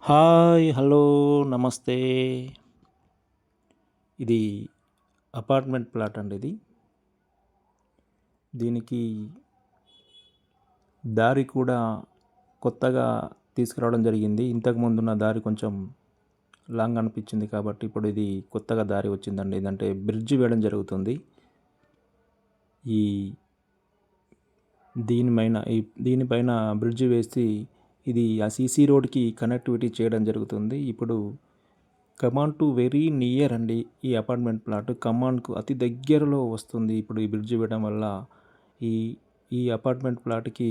Hi! Hello! నమస్తే. ఇది apartment plot అండి ఇది. దీనికి దారి కూడా కొత్తగా తీసుకురావడం జరిగింది. ఇంతకుముందున్న దారి కొంచెం లాంగ్ అనిపించింది కాబట్టి ఇప్పుడు ఇది కొత్తగా దారి వచ్చిందండి. ఇదంటే బ్రిడ్జ్ వేయడం జరుగుతుంది. ఈ దీనిపైన బ్రిడ్జ్ వేసి ఇది ఆ సీసీ రోడ్‌కి కనెక్టివిటీ చేయడం జరుగుతుంది. ఇప్పుడు కమాన్ టు వెరీ నియర్ అండి. ఈ అపార్ట్మెంట్ ప్లాట్ కమాన్‌కు అతి దగ్గరలో వస్తుంది. ఇప్పుడు ఈ బ్రిడ్జ్ వేయడం వల్ల ఈ ఈ అపార్ట్మెంట్ ప్లాట్‌కి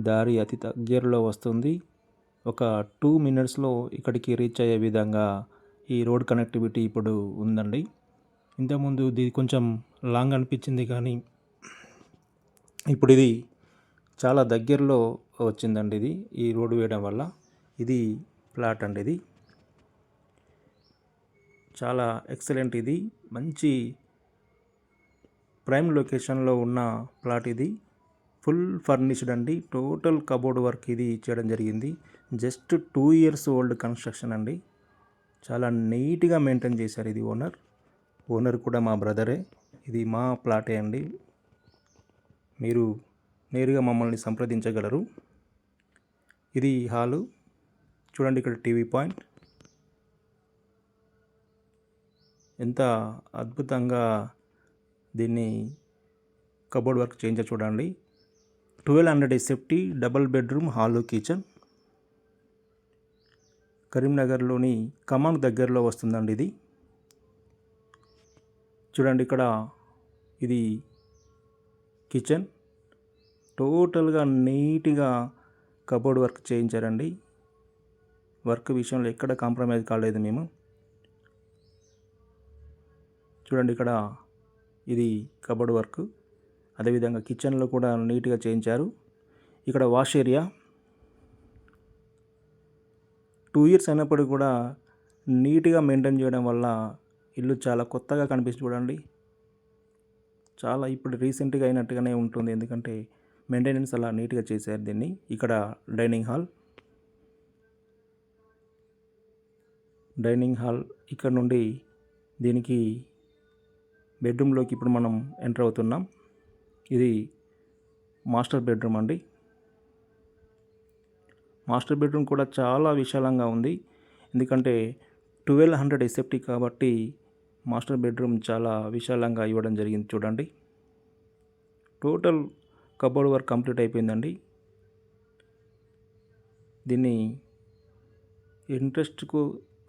దారి అతి దగ్గరలో వస్తుంది. ఒక 2 మినిట్స్‌లో ఇక్కడికి రీచ్ అయ్యే విధంగా ఈ రోడ్ కనెక్టివిటీ ఇప్పుడు ఉందండి. ఇంతకుముందు ఇది కొంచెం లాంగ్ అనిపించింది కానీ ఇప్పుడు ఇది చాలా దగ్గరలో వచ్చిందండి ఇది. ఈ రోడ్ వేయడం వల్ల ఇది ప్లాట్ అండి ఇది. చాలా ఎక్సలెంట్ ఇది. మంచి ప్రైమ్ లొకేషన్‌లో ఉన్న ప్లాట్ ఇది. ఫుల్ ఫర్నిష్డ్ అండి. టోటల్ కబోర్డ్ వర్క్ ఇది చేయడం జరిగింది. జస్ట్ 2 ఇయర్స్ ఓల్డ్ కన్‌స్ట్రక్షన్ అండి. చాలా నీట్‌గా మెయింటైన్ చేశారు ఇది ఓనర్. ఓనర్ కూడా మా బ్రదరే. ఇది మా ప్లాటే అండి. మీరు నేరుగా మమ్మల్ని సంప్రదించగలరు. ఇది హాలు. చూడండి ఇక్కడ టీవీ పాయింట్. ఎంత అద్భుతంగా దీన్ని కబోర్డ్ వర్క్ చేయించారో చూడండి. 1200 SFT double bedroom hall kitchen. కరీంనగర్లోని కమాన్ దగ్గరలో వస్తుందండి ఇది. చూడండి ఇక్కడ ఇది కిచెన్. టోటల్గా నీట్గా కబోర్డ్ వర్క్ చేయించారండి. వర్క్ విషయంలో ఎక్కడ కాంప్రమైజ్ కాలేదు మేము. చూడండి ఇక్కడ ఇది కబోర్డ్ వర్క్. అదేవిధంగా కిచెన్లో కూడా నీట్గా చేయించారు. ఇక్కడ వాష్ ఏరియా 2 ఇయర్స్ అయినప్పటికీ కూడా నీట్గా మెయింటైన్ చేయడం వల్ల ఇల్లు చాలా కొత్తగా కనిపిస్తుంది చూడండి. చాలా ఇప్పుడు రీసెంట్గా అయినట్టుగానే ఉంటుంది. ఎందుకంటే మెయింటెనెన్స్ అలా నీట్గా చేశారు దీన్ని. ఇక్కడ డైనింగ్ హాల్ ఇక్కడ నుండి దీనికి బెడ్రూమ్లోకి ఇప్పుడు మనం ఎంటర్ అవుతున్నాం. ఇది మాస్టర్ బెడ్రూమ్ అండి. మాస్టర్ బెడ్రూమ్ కూడా చాలా విశాలంగా ఉంది. ఎందుకంటే 1200 ఎస్ఎఫ్టీ కాబట్టి మాస్టర్ బెడ్రూమ్ చాలా విశాలంగా ఇవ్వడం జరిగింది చూడండి. టోటల్ కబోర్డ్ వర్క్ కంప్లీట్ అయిపోయిందండి. దీన్ని ఇంట్రెస్ట్కు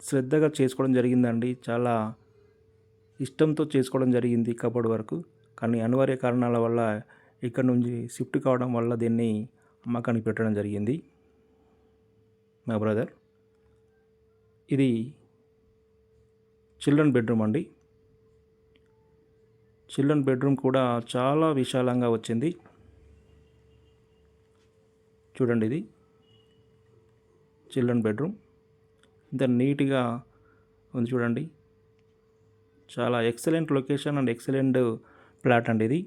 శ్రద్ధగా చేసుకోవడం జరిగిందండి. చాలా ఇష్టంతో చేసుకోవడం జరిగింది కబోర్డ్ వర్క్. కానీ అనివార్య కారణాల వల్ల ఇక్కడ నుంచి షిఫ్ట్ కావడం వల్ల దీన్ని అమ్మకానికి పెట్టడం జరిగింది మా బ్రదర్. ఇది చిల్డ్రన్ బెడ్రూమ్ అండి. చిల్డ్రన్ బెడ్రూమ్ కూడా చాలా విశాలంగా వచ్చింది. చూడండి ఇది చిల్డ్రన్ బెడ్రూమ్. ఇంత నీట్గా ఉంది చూడండి. చాలా excellent location and excellent plot అండి ఇది.